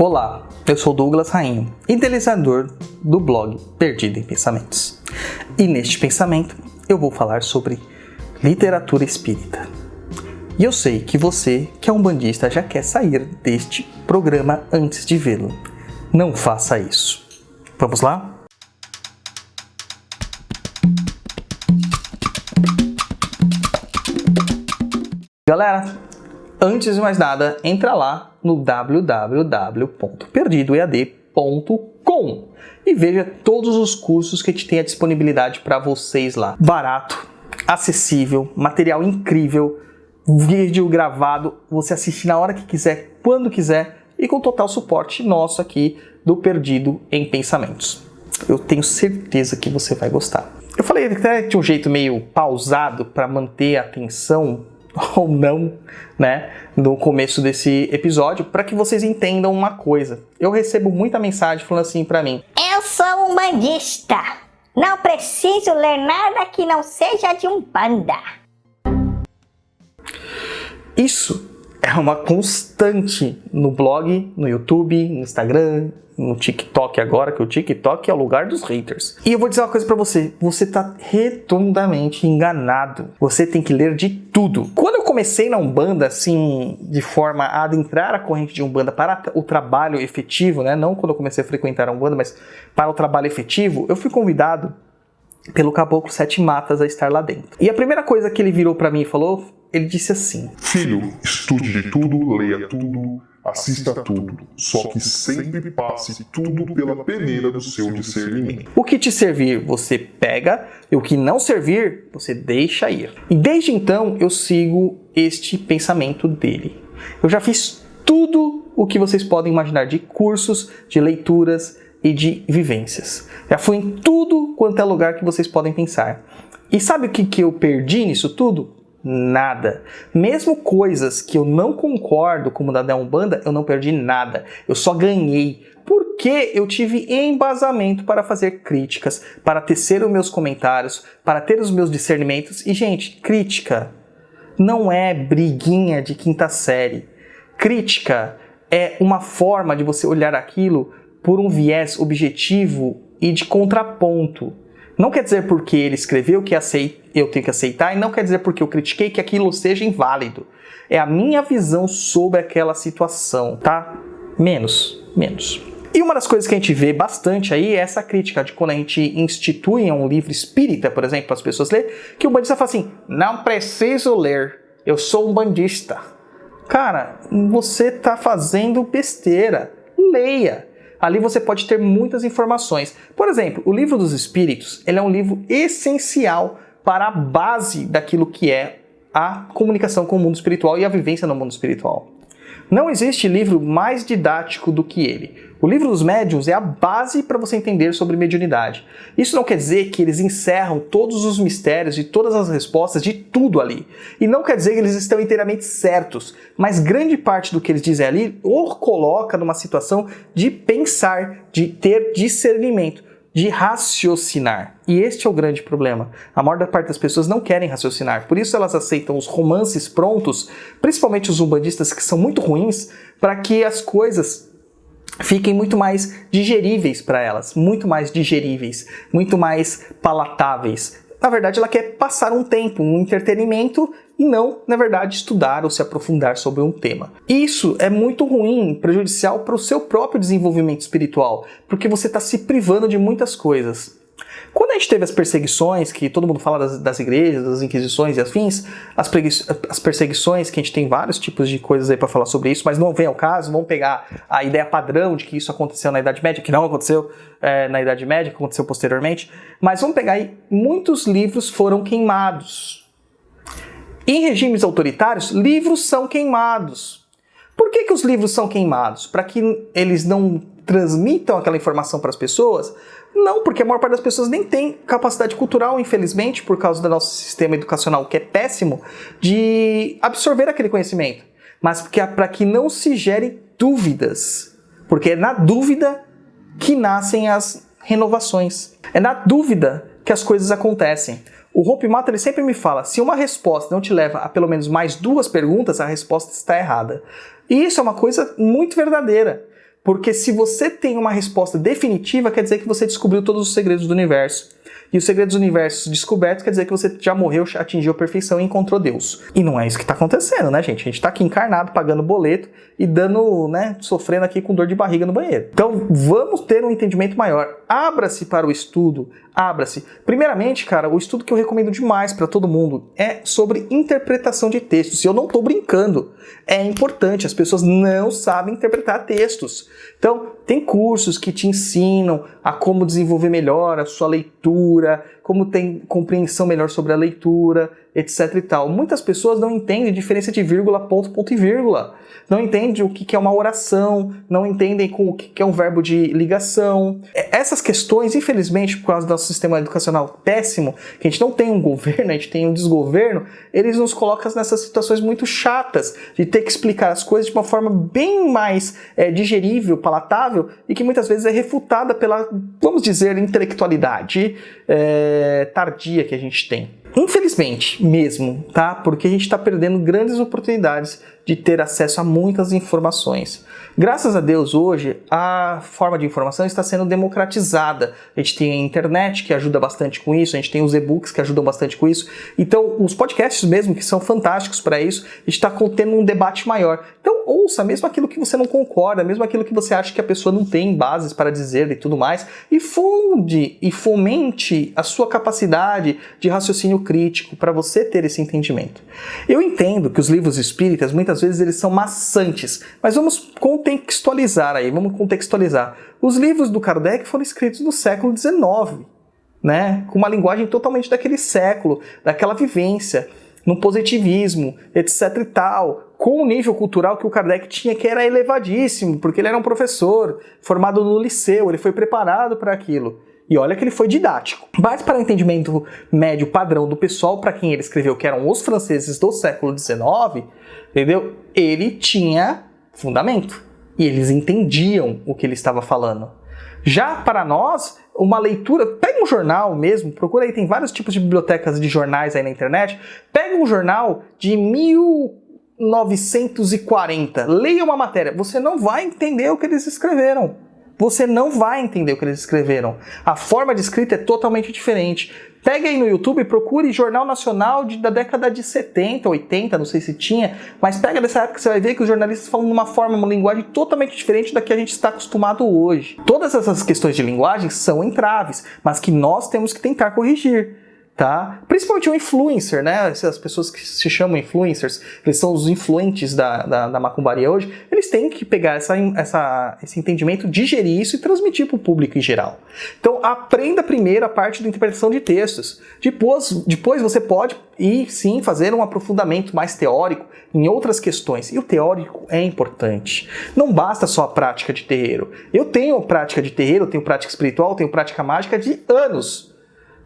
Olá, eu sou Douglas Rainho, idealizador do blog Perdido em Pensamentos. E neste pensamento eu vou falar sobre literatura espírita. E eu sei que você, que é um bandista, já quer sair deste programa antes de vê-lo. Não faça isso. Vamos lá? Galera, antes de mais nada, entra lá no www.perdidoead.com e veja todos os cursos que a gente tem à disponibilidade para vocês lá. Barato, acessível, material incrível, vídeo gravado, você assiste na hora que quiser, quando quiser e com total suporte nosso aqui do Perdido em Pensamentos. Eu tenho certeza que você vai gostar. Eu falei até de um jeito meio pausado para manter a atenção ou não, né, no começo desse episódio, para que vocês entendam uma coisa. Eu recebo muita mensagem falando assim para mim: eu sou um bandista, não preciso ler nada que não seja de Umbanda. Isso é uma constante no blog, no YouTube, no Instagram, no TikTok agora, que o TikTok é o lugar dos haters. E eu vou dizer uma coisa pra você, você tá redondamente enganado. Você tem que ler de tudo. Quando eu comecei na Umbanda, assim, de forma a adentrar a corrente de Umbanda para o trabalho efetivo, né? Não quando eu comecei a frequentar a Umbanda, mas para o trabalho efetivo, eu fui convidado pelo Caboclo Sete Matas a estar lá dentro. E a primeira coisa que ele virou pra mim e falou, ele disse assim: filho, estude de tudo, leia tudo, assista tudo, só que sempre passe tudo pela peneira do seu discernimento. O que te servir, você pega, e o que não servir, você deixa ir. E desde então, eu sigo este pensamento dele. Eu já fiz tudo o que vocês podem imaginar de cursos, de leituras e de vivências. Já fui em tudo quanto é lugar que vocês podem pensar. E sabe o que eu perdi nisso tudo? Nada. Mesmo coisas que eu não concordo, como da Umbanda, eu não perdi nada. Eu só ganhei. Porque eu tive embasamento para fazer críticas, para tecer os meus comentários, para ter os meus discernimentos. E, gente, crítica não é briguinha de quinta série. Crítica é uma forma de você olhar aquilo por um viés objetivo e de contraponto. Não quer dizer porque ele escreveu que eu tenho que aceitar, e não quer dizer porque eu critiquei que aquilo seja inválido. É a minha visão sobre aquela situação, tá? Menos. E uma das coisas que a gente vê bastante aí é essa crítica de quando a gente institui um livro espírita, por exemplo, para as pessoas lerem, que o bandista fala assim: não preciso ler, eu sou um bandista. Cara, você tá fazendo besteira. Leia. Ali você pode ter muitas informações. Por exemplo, o Livro dos Espíritos, ele é um livro essencial para a base daquilo que é a comunicação com o mundo espiritual e a vivência no mundo espiritual. Não existe livro mais didático do que ele. O Livro dos Médiuns é a base para você entender sobre mediunidade. Isso não quer dizer que eles encerram todos os mistérios e todas as respostas de tudo ali. E não quer dizer que eles estão inteiramente certos, mas grande parte do que eles dizem ali o coloca numa situação de pensar, de ter discernimento, de raciocinar. E este é o grande problema. A maior parte das pessoas não querem raciocinar. Por isso elas aceitam os romances prontos, principalmente os umbandistas, que são muito ruins, para que as coisas fiquem muito mais digeríveis para elas, muito mais digeríveis, muito mais palatáveis. Na verdade, ela quer passar um tempo, um entretenimento, e não, na verdade, estudar ou se aprofundar sobre um tema. Isso é muito ruim, prejudicial para o seu próprio desenvolvimento espiritual, porque você está se privando de muitas coisas. Quando a gente teve as perseguições, que todo mundo fala das igrejas, das inquisições e afins, as perseguições, que a gente tem vários tipos de coisas aí para falar sobre isso, mas não vem ao caso, vamos pegar a ideia padrão de que isso aconteceu na Idade Média, que não aconteceu na Idade Média, que aconteceu posteriormente, mas vamos pegar aí, muitos livros foram queimados. Em regimes autoritários, livros são queimados. Por que os livros são queimados? Para que eles não transmitam aquela informação para as pessoas? Não, porque a maior parte das pessoas nem tem capacidade cultural, infelizmente, por causa do nosso sistema educacional, que é péssimo, de absorver aquele conhecimento. Mas para que não se gerem dúvidas. Porque é na dúvida que nascem as renovações. É na dúvida que as coisas acontecem. O Hope Matter, ele sempre me fala, se uma resposta não te leva a pelo menos mais 2 perguntas, a resposta está errada. E isso é uma coisa muito verdadeira. Porque se você tem uma resposta definitiva, quer dizer que você descobriu todos os segredos do universo. E os segredos do universo descobertos quer dizer que você já morreu, atingiu a perfeição e encontrou Deus. E não é isso que está acontecendo, né, gente? A gente está aqui encarnado, pagando boleto e dando, né, sofrendo aqui com dor de barriga no banheiro. Então, vamos ter um entendimento maior. Abra-se para o estudo, abra-se. Primeiramente, cara, o estudo que eu recomendo demais para todo mundo é sobre interpretação de textos. E eu não estou brincando. É importante, as pessoas não sabem interpretar textos. Então, tem cursos que te ensinam a como desenvolver melhor a sua leitura, como ter compreensão melhor sobre a leitura, etc e tal. Muitas pessoas não entendem a diferença de vírgula, ponto, ponto e vírgula. Não entendem o que é uma oração, não entendem o que é um verbo de ligação. Essas questões, infelizmente, por causa do nosso sistema educacional péssimo, que a gente não tem um governo, a gente tem um desgoverno, eles nos colocam nessas situações muito chatas, de ter que explicar as coisas de uma forma bem mais digerível, palatável, e que muitas vezes é refutada pela, vamos dizer, intelectualidade tardia que a gente tem. Infelizmente mesmo, tá? Porque a gente está perdendo grandes oportunidades de ter acesso a muitas informações. Graças a Deus, hoje, a forma de informação está sendo democratizada. A gente tem a internet, que ajuda bastante com isso, a gente tem os e-books, que ajudam bastante com isso. Então, os podcasts mesmo, que são fantásticos para isso, a gente está tendo um debate maior. Então, ouça mesmo aquilo que você não concorda, mesmo aquilo que você acha que a pessoa não tem bases para dizer e tudo mais, e funde e fomente a sua capacidade de raciocínio crítico para você ter esse entendimento. Eu entendo que os livros espíritas, muitas vezes, eles são maçantes, mas vamos contextualizar aí, vamos contextualizar. Os livros do Kardec foram escritos no século XIX, né? Com uma linguagem totalmente daquele século, daquela vivência, no positivismo, etc e tal, com o nível cultural que o Kardec tinha, que era elevadíssimo, porque ele era um professor formado no liceu, ele foi preparado para aquilo. E olha que ele foi didático. Mas para o entendimento médio padrão do pessoal, para quem ele escreveu, que eram os franceses do século XIX, entendeu? Ele tinha fundamento. E eles entendiam o que ele estava falando. Já para nós, uma leitura... Pega um jornal mesmo, procura aí, tem vários tipos de bibliotecas de jornais aí na internet. Pega um jornal de 1940, leia uma matéria. Você não vai entender o que eles escreveram. Você não vai entender o que eles escreveram. A forma de escrita é totalmente diferente. Pega aí no YouTube e procure Jornal Nacional da década de 70, 80, não sei se tinha, mas pega dessa época que você vai ver que os jornalistas falam de uma forma, uma linguagem totalmente diferente da que a gente está acostumado hoje. Todas essas questões de linguagem são entraves, mas que nós temos que tentar corrigir. Tá? Principalmente o influencer, né? As pessoas que se chamam influencers, eles são os influentes da macumbaria hoje, eles têm que pegar esse entendimento, digerir isso e transmitir para o público em geral. Então, aprenda primeiro a parte da interpretação de textos. Depois você pode ir, sim, fazer um aprofundamento mais teórico em outras questões. E o teórico é importante. Não basta só a prática de terreiro. Eu tenho prática de terreiro, eu tenho prática espiritual, eu tenho prática mágica de anos.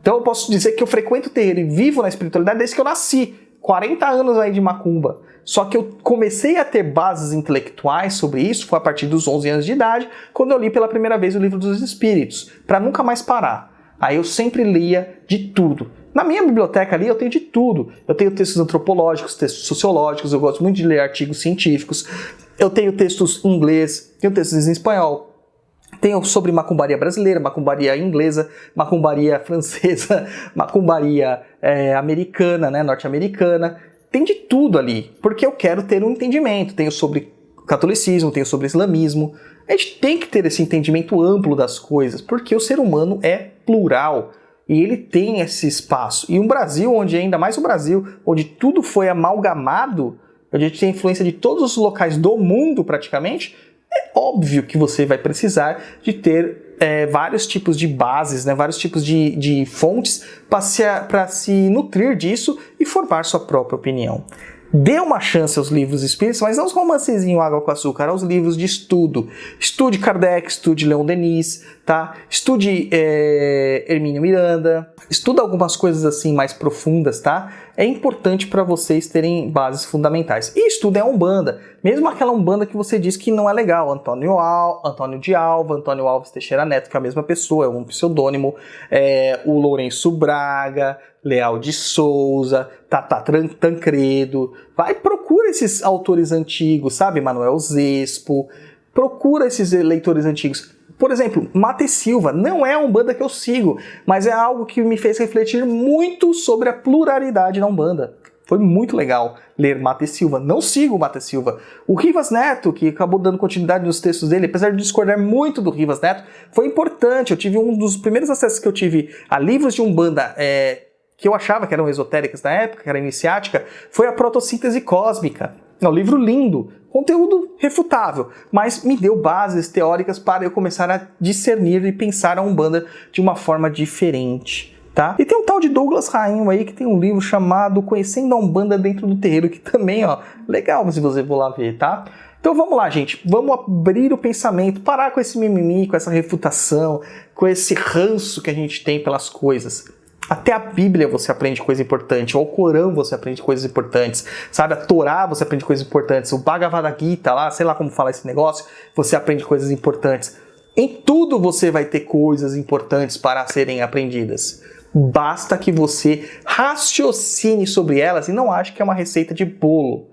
Então eu posso dizer que eu frequento o terreiro e vivo na espiritualidade desde que eu nasci. 40 anos aí de macumba. Só que eu comecei a ter bases intelectuais sobre isso, foi a partir dos 11 anos de idade, quando eu li pela primeira vez o Livro dos Espíritos, para nunca mais parar. Aí eu sempre lia de tudo. Na minha biblioteca ali eu tenho de tudo. Eu tenho textos antropológicos, textos sociológicos, eu gosto muito de ler artigos científicos. Eu tenho textos em inglês, tenho textos em espanhol. Tenho sobre macumbaria brasileira, macumbaria inglesa, macumbaria francesa, macumbaria americana, né, norte-americana. Tem de tudo ali, porque eu quero ter um entendimento. Tenho sobre catolicismo, tenho sobre islamismo. A gente tem que ter esse entendimento amplo das coisas, porque o ser humano é plural. E ele tem esse espaço. E um Brasil, onde ainda mais o Brasil, onde tudo foi amalgamado, onde a gente tem influência de todos os locais do mundo praticamente, é óbvio que você vai precisar de ter vários tipos de bases, né, vários tipos de fontes para se nutrir disso e formar sua própria opinião. Dê uma chance aos livros espíritas, mas não os romancezinhos água com açúcar, aos livros de estudo. Estude Kardec, estude Leon Denis, tá? Estude Hermínio Miranda, estuda algumas coisas assim mais profundas, tá? É importante para vocês terem bases fundamentais. E estude a Umbanda, mesmo aquela Umbanda que você diz que não é legal. Antônio de Alva, Antônio Alves Teixeira Neto, que é a mesma pessoa, é um pseudônimo, o Lourenço Braga, Leal de Souza, Tata Tancredo. Vai, procura esses autores antigos, sabe? Manuel Zespo. procura esses leitores antigos. Por exemplo, Mata e Silva não é a Umbanda que eu sigo, mas é algo que me fez refletir muito sobre a pluralidade da Umbanda. Foi muito legal ler Mata e Silva. Não sigo Mata e Silva. O Rivas Neto, que acabou dando continuidade nos textos dele, apesar de discordar muito do Rivas Neto, foi importante. Eu tive um dos primeiros acessos que eu tive a livros de Umbanda que eu achava que eram esotéricas na época, que era iniciática, foi a Protossíntese Cósmica. É um livro lindo, conteúdo refutável, mas me deu bases teóricas para eu começar a discernir e pensar a Umbanda de uma forma diferente. Tá? E tem um tal de Douglas Rainho aí que tem um livro chamado Conhecendo a Umbanda Dentro do Terreiro, que também, ó, legal se você for lá ver, tá? Então vamos lá, gente, vamos abrir o pensamento, parar com esse mimimi, com essa refutação, com esse ranço que a gente tem pelas coisas. Até a Bíblia você aprende coisa importante, o Alcorão você aprende coisas importantes, sabe? A Torá você aprende coisas importantes, o Bhagavad Gita lá, sei lá como falar esse negócio, você aprende coisas importantes. Em tudo você vai ter coisas importantes para serem aprendidas. Basta que você raciocine sobre elas e não ache que é uma receita de bolo,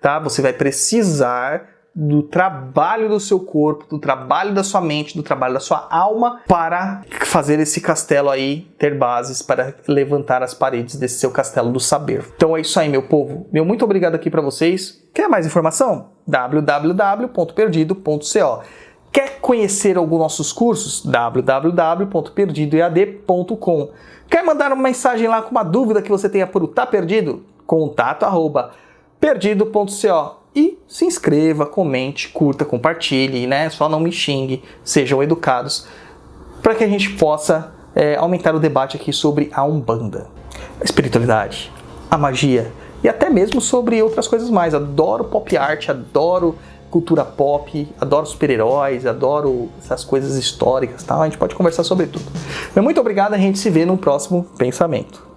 tá? Você vai precisar do trabalho do seu corpo, do trabalho da sua mente, do trabalho da sua alma para fazer esse castelo aí ter bases para levantar as paredes desse seu castelo do saber. Então é isso aí, meu povo. Meu muito obrigado aqui para vocês. Quer mais informação? www.perdido.co. Quer conhecer alguns nossos cursos? www.perdidoead.com. Quer mandar uma mensagem lá com uma dúvida que você tenha por o Tá Perdido? contato@perdido.co. E se inscreva, comente, curta, compartilhe, né? Só não me xingue, sejam educados, para que a gente possa aumentar o debate aqui sobre a Umbanda, a espiritualidade, a magia e até mesmo sobre outras coisas mais. Adoro pop art, adoro cultura pop, adoro super-heróis, adoro essas coisas históricas, tá? A gente pode conversar sobre tudo. Mas muito obrigado, a gente se vê no próximo pensamento.